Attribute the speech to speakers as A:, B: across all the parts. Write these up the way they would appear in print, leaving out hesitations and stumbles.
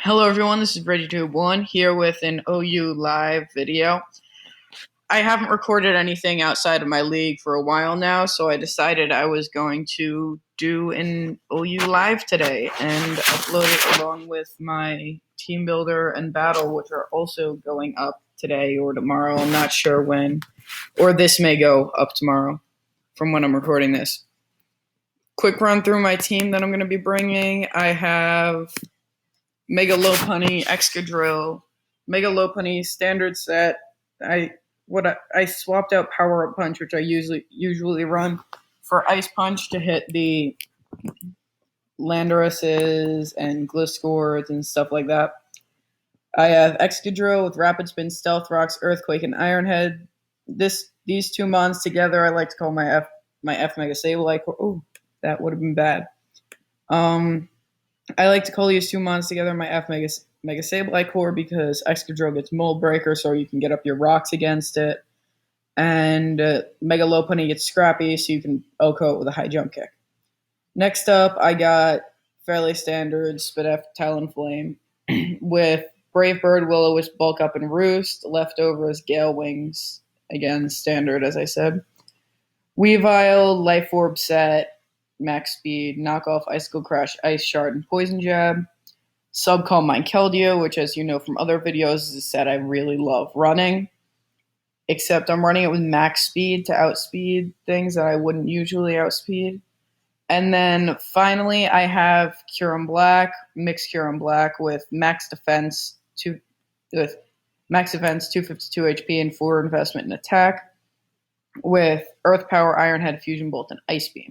A: Hello everyone, this is ReadyTube1 here with an OU live video. I haven't recorded anything outside of my league for a while now, so I decided I was going to do an OU live today and upload it along with my team builder and battle, which are also going up today or tomorrow. I'm not sure when, or this may go up tomorrow from when I'm recording this. Quick run through my team that I'm going to be bringing. I have Mega Lopunny, Excadrill, Mega Lopunny, standard set. I swapped out Power Up Punch, which I usually run, for Ice Punch to hit the Landorus's and Gliscors and stuff like that. I have Excadrill with Rapid Spin, Stealth Rocks, Earthquake, and Iron Head. These two mons together, I like to call my F Mega Sableye. Oh, that would have been bad. I like to call these two mons together my F Mega Sableye core because Excadrill gets Mold Breaker, so you can get up your rocks against it. And Mega Lopunny gets Scrappy, so you can OHKO it with a high jump kick. Next up, I got fairly standard Spadef Talonflame with Brave Bird, Will-O-Wisp, Bulk Up, and Roost. Leftovers, Gale Wings. Again, standard, as I said. Weavile, Life Orb set, Max Speed, Knockoff, Icicle Crash, Ice Shard, and Poison Jab. Subcall Mine Keldeo, which, as you know from other videos, is a set I really love running. Except I'm running it with max speed to outspeed things that I wouldn't usually outspeed. And then finally, I have Kyurem Black, mixed Kyurem Black with max defense, 252 HP, and 4 investment in attack, with Earth Power, Iron Head, Fusion Bolt, and Ice Beam.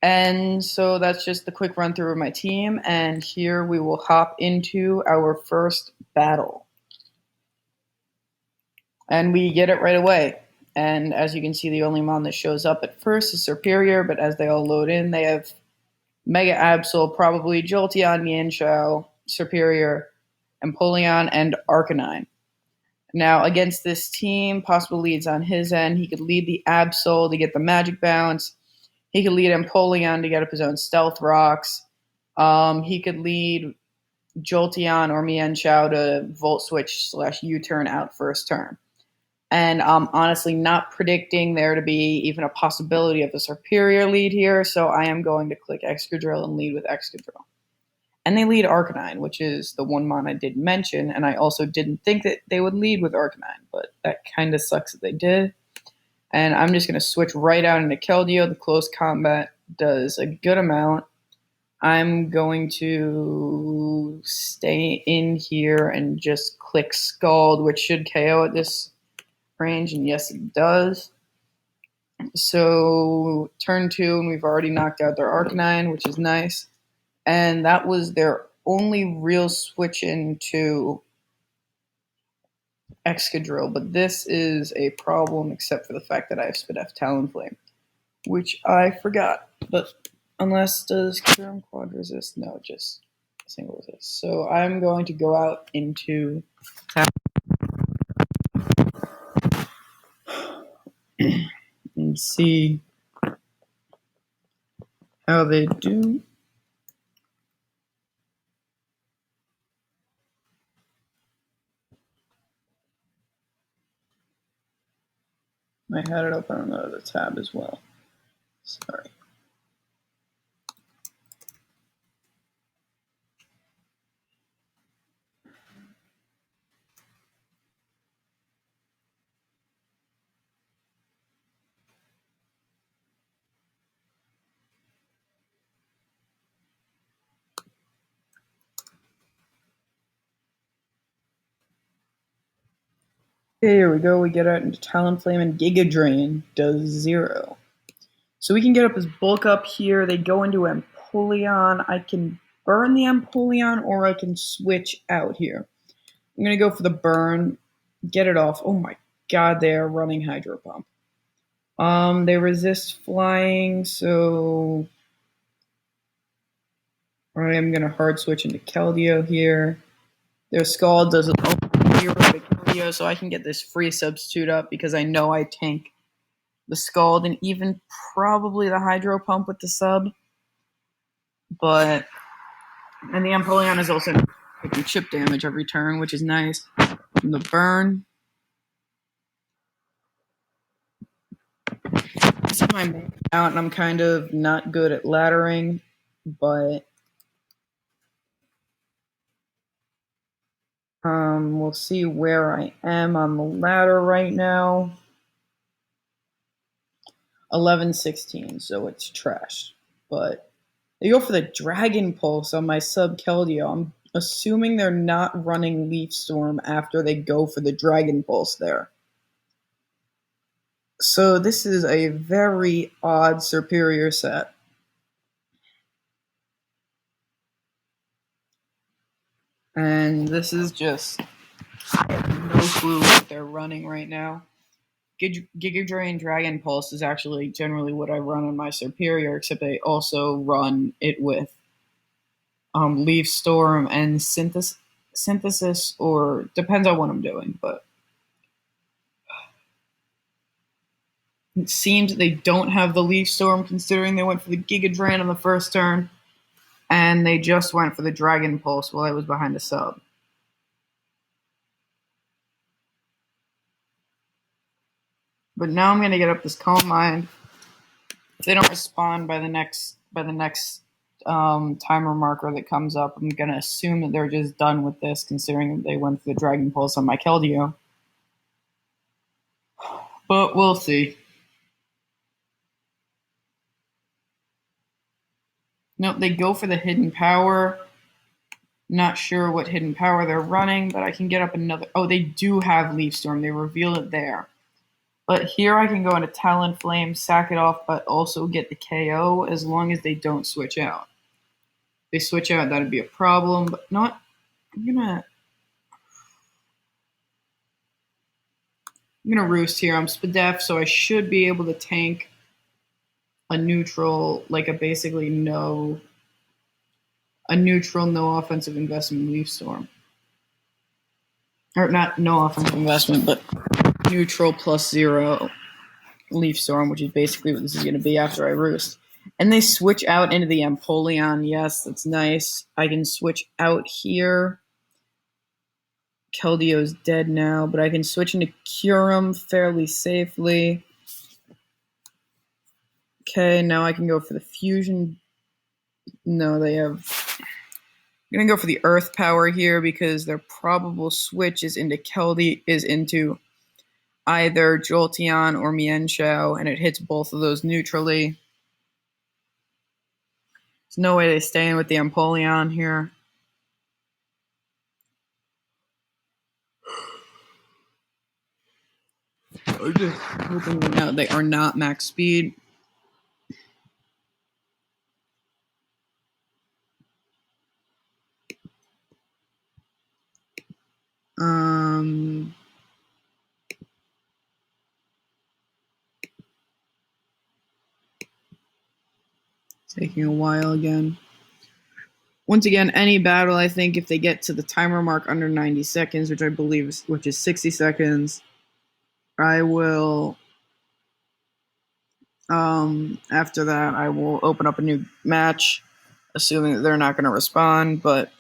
A: And so that's just the quick run through of my team, and here we will hop into our first battle. And we get it right away. And as you can see, the only mon that shows up at first is Serperior, but as they all load in, they have Mega Absol, probably Jolteon, Mienshao, Serperior, Empoleon, and Arcanine. Now, against this team, possible leads on his end. He could lead the Absol to get the Magic Bounce. He could lead Empoleon to get up his own Stealth Rocks. He could lead Jolteon or Mienshao to Volt Switch / U-turn out first turn. And I'm honestly not predicting there to be even a possibility of a Serperior lead here, so I am going to click Excadrill and lead with Excadrill. And they lead Arcanine, which is the one mon I did mention, and I also didn't think that they would lead with Arcanine, but that kind of sucks that they did. And I'm just going to switch right out into Keldeo. The close combat does a good amount. I'm going to stay in here and just click Scald, which should KO at this range, and yes, it does. So turn 2, and we've already knocked out their Arcanine, which is nice. And that was their only real switch into Excadrill, but this is a problem except for the fact that I have Spadef Talonflame, which I forgot. But unless, does Kyurem Quad resist? No, just single resist. So I'm going to go out into and see how they do. I had it open on another tab as well. Sorry. Okay, here we go. We get out into Talonflame, and Giga Drain does 0. So we can get up his Bulk Up here. They go into Empoleon. I can burn the Empoleon, or I can switch out here. I'm going to go for the burn, get it off. Oh my god, they are running Hydro Pump. They resist flying, so I am going to hard switch into Keldeo here. Their Scald doesn't open 0 to Keldeo, so I can get this free substitute up because I know I tank the Scald and even probably the Hydro Pump with the sub. And the Empoleon is also taking chip damage every turn, which is nice. From the burn. This is my main account, and I'm kind of not good at laddering, but we'll see where I am on the ladder right now. 11-16, so it's trash. But they go for the Dragon Pulse on my sub Keldeo. I'm assuming they're not running Leaf Storm after they go for the Dragon Pulse there. So this is a very odd superior set. And this is just, I have no clue what they're running right now. Giga Drain Dragon Pulse is actually generally what I run on my superior, except I also run it with Leaf Storm and Synthesis, or depends on what I'm doing, but it seems they don't have the Leaf Storm considering they went for the Giga Drain on the first turn, and they just went for the Dragon Pulse while I was behind the sub. But now I'm gonna get up this Calm Mind. If they don't respond by the next timer marker that comes up, I'm gonna assume that they're just done with this, considering that they went for the Dragon Pulse on my Keldeo. But we'll see. Nope, they go for the Hidden Power. Not sure what Hidden Power they're running, but I can get up another. Oh, they do have Leaf Storm. They reveal it there. But here I can go into Talonflame, sack it off, but also get the KO as long as they don't switch out. If they switch out, that'd be a problem, but not. I'm gonna roost here. I'm Spadef, so I should be able to tank a neutral, like a basically no offensive investment Leaf Storm. Or not no offensive investment, but neutral +0 Leaf Storm, which is basically what this is going to be after I roost. And they switch out into the Empoleon. Yes, that's nice. I can switch out here. Keldeo's dead now, but I can switch into Kyurem fairly safely. Okay, now I can go for the fusion. No, they have. I'm gonna go for the Earth Power here because their probable switch is into either Jolteon or Mienshao, and it hits both of those neutrally. There's no way they stay in with the Empoleon here. I'm just hoping they are not max speed. Taking a while again. Once again, any battle, I think if they get to the timer mark under 90 seconds, which I believe is 60 seconds, I will, after that, I will open up a new match, assuming that they're not going to respond, but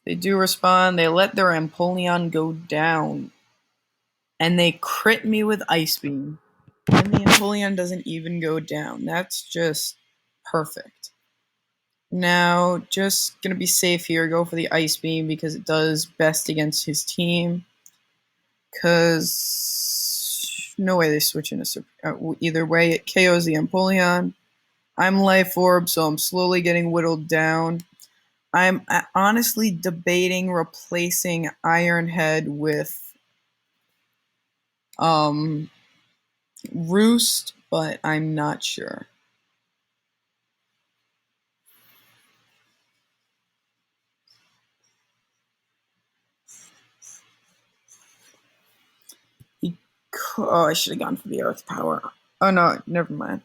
A: they do respond. They let their Empoleon go down, and they crit me with Ice Beam, and the Empoleon doesn't even go down. That's just perfect. Now, just going to be safe here, go for the Ice Beam because it does best against his team. Because no way they switch into either way, it KOs the Empoleon. I'm Life Orb, so I'm slowly getting whittled down. I'm honestly debating replacing Iron Head with Roost, but I'm not sure. I should have gone for the Earth Power. Oh no, never mind.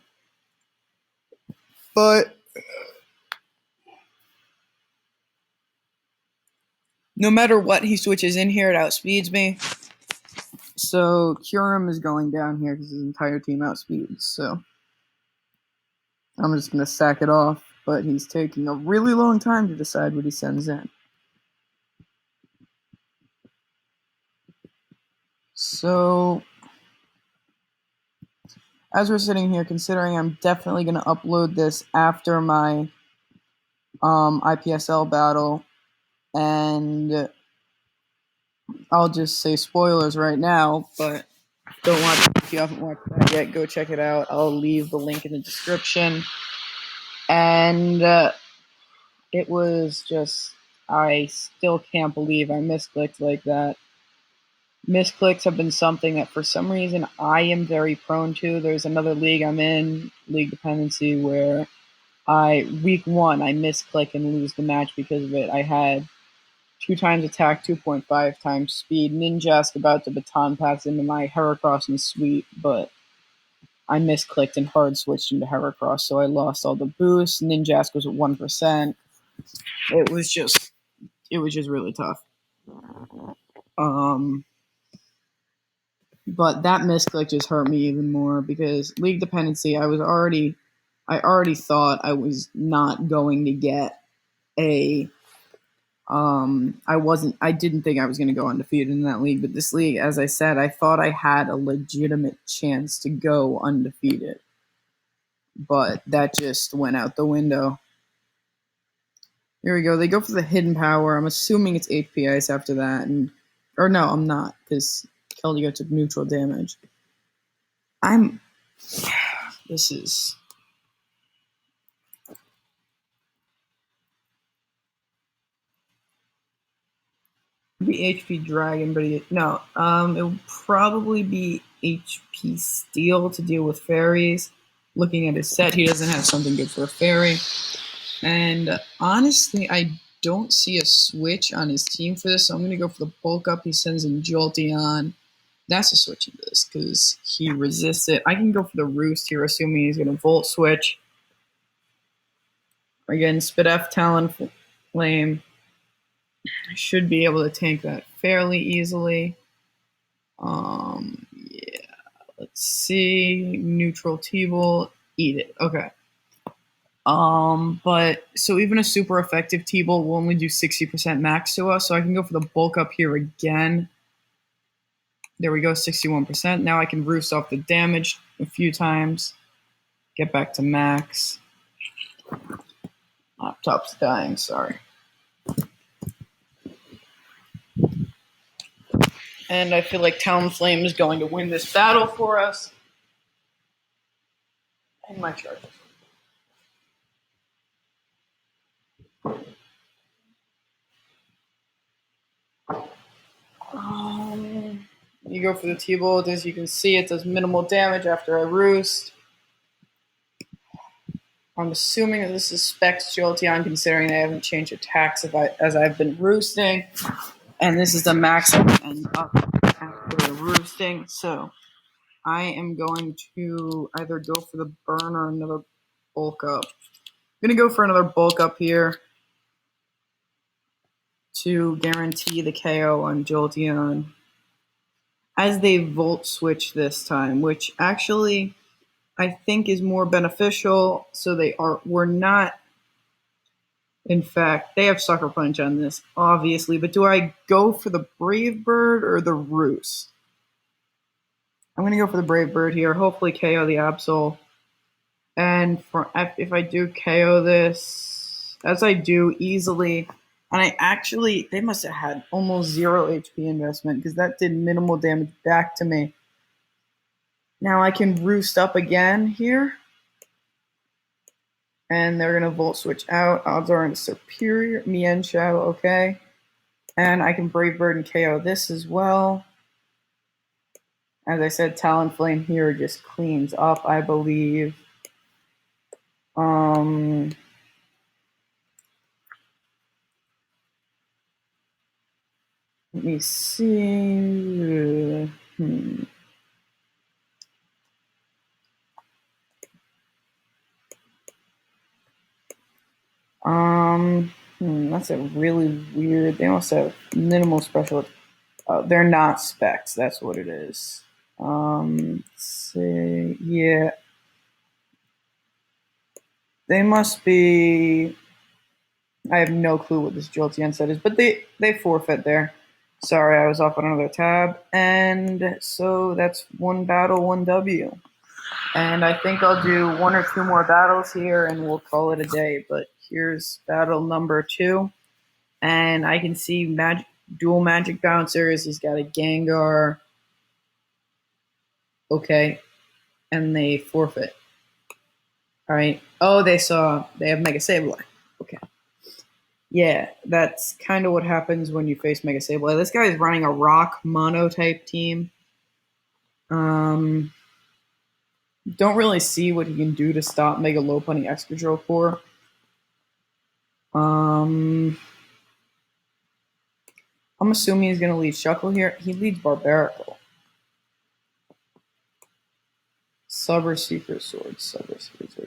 A: But no matter what he switches in here, it outspeeds me. So Kyurem is going down here because his entire team outspeeds. So I'm just going to sack it off. but he's taking a really long time to decide what he sends in. So, as we're sitting here, considering I'm definitely going to upload this after my IPSL battle, and I'll just say spoilers right now, but don't watch it if you haven't watched that yet. Go check it out. I'll leave the link in the description. And it was just, I still can't believe I misclicked like that. Misclicks have been something that for some reason I am very prone to. There's another league I'm in, League Dependency, where week 1, I misclick and lose the match because of it. I had 2 times attack, 2.5 times speed. Ninjask about to baton pass into my Heracross and sweep, but I misclicked and hard switched into Heracross, so I lost all the boosts. Ninjask was at 1%. It was just really tough. But that misclick just hurt me even more because League Dependency, I already thought I was not going to get a I didn't think I was going to go undefeated in that league, but this league, as I said, I thought I had a legitimate chance to go undefeated. But that just went out the window. Here we go. They go for the hidden power. I'm assuming it's HP Ice after that. Or no, I'm not, because Keldeo took neutral damage. This is... be HP Dragon, but it will probably be HP Steel to deal with fairies. Looking at his set, he doesn't have something good for a fairy. And honestly, I don't see a switch on his team for this, so I'm going to go for the bulk up. He sends in Jolteon. That's a switch into this because he resists it. I can go for the Roost here, assuming he's going to Volt Switch. Again, Spidef, Talonflame. I should be able to tank that fairly easily. Yeah. Let's see. Neutral T-Bolt. Eat it. Okay. But so even a super effective T-Bolt will only do 60% max to us, so I can go for the bulk up here again. There we go, 61%. Now I can roost off the damage a few times. Get back to max. Laptop's dying, sorry. And I feel like Talonflame is going to win this battle for us. And my charges. You go for the T-Bolt. As you can see, it does minimal damage after I roost. I'm assuming that this is Specs Jolteon, considering they haven't changed attacks as I've been roosting. And this is the max and up after the roosting. So I am going to either go for the burn or another bulk up. I'm going to go for another bulk up here to guarantee the KO on Jolteon as they Volt Switch this time, which actually I think is more beneficial. So we're not, in fact, they have Sucker Punch on this, obviously, but do I go for the Brave Bird or the Roost? I'm going to go for the Brave Bird here, hopefully KO the Absol. And if I do KO this, as I do easily, and they must have had almost 0 HP investment because that did minimal damage back to me. Now I can roost up again here. And they're going to Volt Switch out. Odds are in Superior. Mienshao, okay. And I can Brave Bird and KO this as well. As I said, Talonflame here just cleans up, I believe. Let me see. That's a really weird. They also have minimal special. They're not specs. That's what it is. Let's see. Yeah. They must be. I have no clue what this Jolteon set is, but they forfeit there. Sorry, I was off on another tab, and so that's one battle, one W. And I think I'll do one or two more battles here, and we'll call it a day. But here's battle number 2, and I can see dual magic bouncers. He's got a Gengar. Okay, and they forfeit. All right. Oh, they have Mega Sableye. Okay. Yeah, that's kind of what happens when you face Mega Sableye. This guy is running a rock mono type team. Um, don't really see what he can do to stop Mega Lopunny Excadrill Core. I'm assuming he's going to lead Shuckle here. He leads Barbaracle. Subber Secret Sword.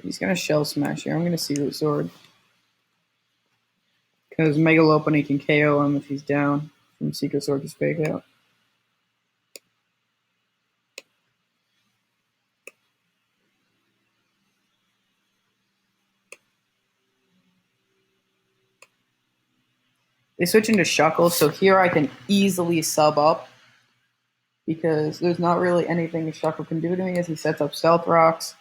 A: He's going to Shell Smash here. I'm going to Secret Sword. Because Mega Lopunny can KO him if he's down from Secret Sword to Fake Out. They switch into Shuckle, so here I can easily sub up because there's not really anything Shuckle can do to me as he sets up Stealth Rocks.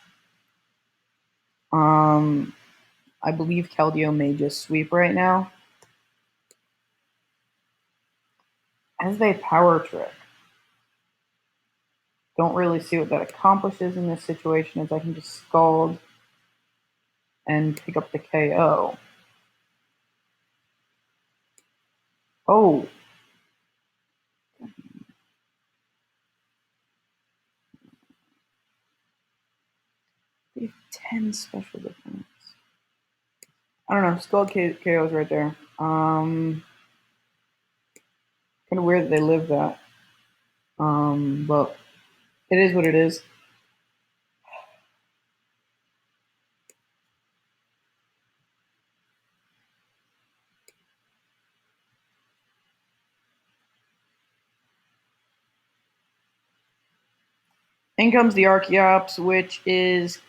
A: I believe Keldeo may just sweep right now. As they Power Trick. Don't really see what that accomplishes in this situation as I can just Scald and pick up the KO. Oh. They have 10 special defense. I don't know. Scald KO's right there. Kind of weird that they live that. But it is what it is. In comes the Archeops, which is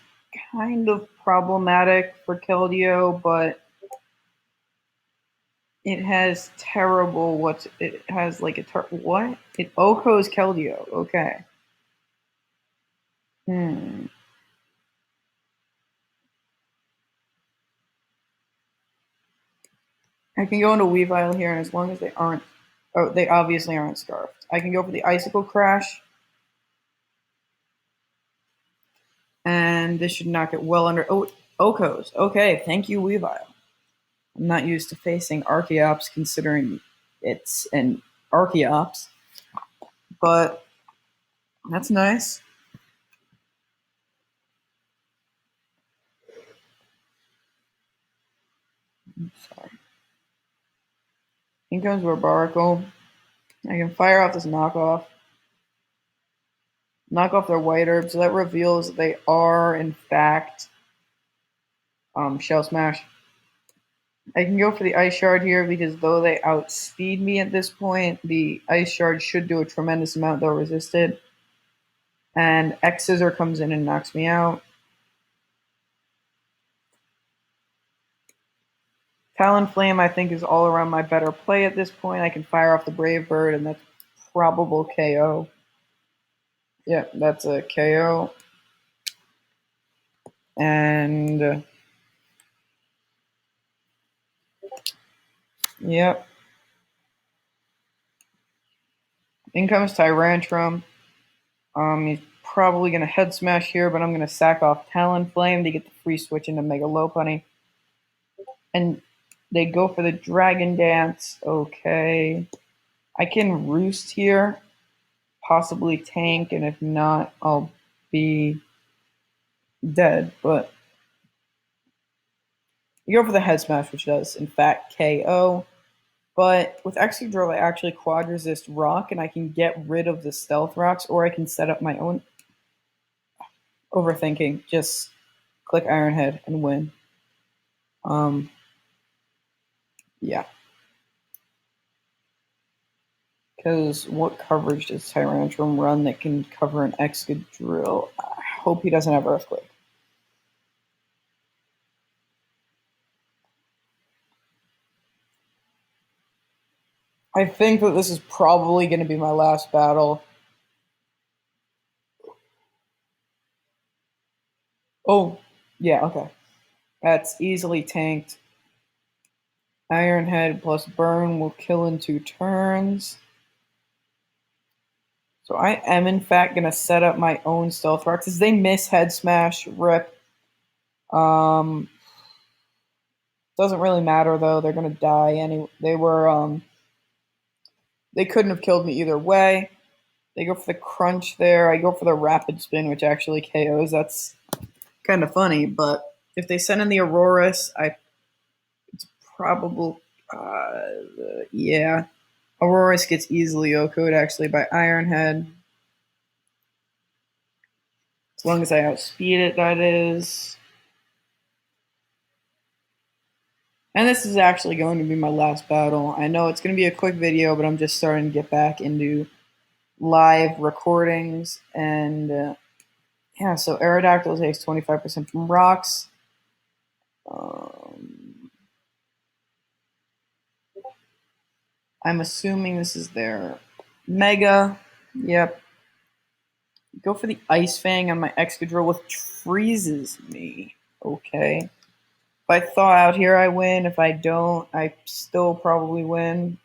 A: kind of problematic for Keldeo, but it has terrible it has like what? It Oko's Keldeo. Okay. I can go into Weavile here, and as long as they aren't they obviously aren't scarfed. I can go for the Icicle Crash. And this should knock it well under Oko's. Okay, thank you, Weavile. I'm not used to facing Archeops considering it's an Archeops. But that's nice. Sorry. In comes Barbaracle. I can fire off this knockoff. Knock off their White Herb, so that reveals that they are, in fact, Shell Smash. I can go for the Ice Shard here because though they outspeed me at this point, the Ice Shard should do a tremendous amount though resisted. And X Scissor comes in and knocks me out. Talonflame, I think, is all around my better play at this point. I can fire off the Brave Bird, and that's probable KO. Yeah, that's a KO. And yep. In comes Tyrantrum. He's probably going to Head Smash here, but I'm going to sack off Talonflame to get the free switch into Mega Lopunny. And they go for the Dragon Dance. Okay. I can Roost here, possibly tank, and if not, I'll be dead. But you go for the Head Smash, which does, in fact, KO. But with Excadrill, I actually Quad Resist Rock, and I can get rid of the Stealth Rocks, or I can set up my own. Overthinking. Just click Iron Head and win. Yeah. Because what coverage does Tyrantrum run that can cover an Excadrill? I hope he doesn't have Earthquake. I think that this is probably going to be my last battle. Oh, yeah, okay. That's easily tanked. Iron Head plus Burn will kill in 2 turns. So I am, in fact, going to set up my own Stealth Rockets. They miss Head Smash, rip. Doesn't really matter, though. They're going to die anyway. They couldn't have killed me either way. They go for the crunch there. I go for the rapid spin, which actually KOs. That's kind of funny. But if they send in the Auroras, it's probable. Yeah. Auroras gets easily OHKO'd actually by Ironhead. As long as I outspeed it, that is. And this is actually going to be my last battle. I know it's going to be a quick video, but I'm just starting to get back into live recordings. And yeah, so Aerodactyl takes 25% from rocks. I'm assuming this is their Mega. Yep. Go for the Ice Fang on my Excadrill, which freezes me. Okay. If I thaw out here, I win. If I don't, I still probably win.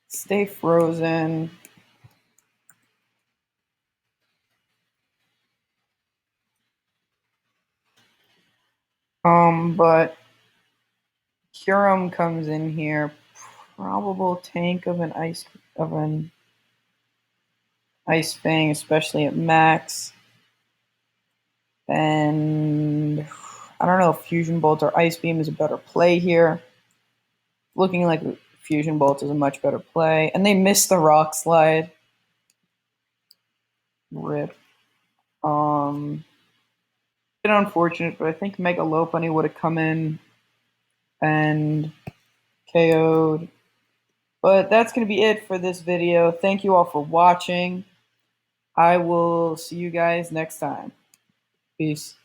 A: Stay frozen. But Kyurem comes in here. Probable tank of an Ice Fang, especially at max. And I don't know if Fusion Bolt or Ice Beam is a better play here. Looking like Fusion Bolt is a much better play. And they missed the Rock Slide. Rip. Bit unfortunate, but I think Mega Lopunny would have come in and KO'd. But that's going to be it for this video. Thank you all for watching. I will see you guys next time. Peace.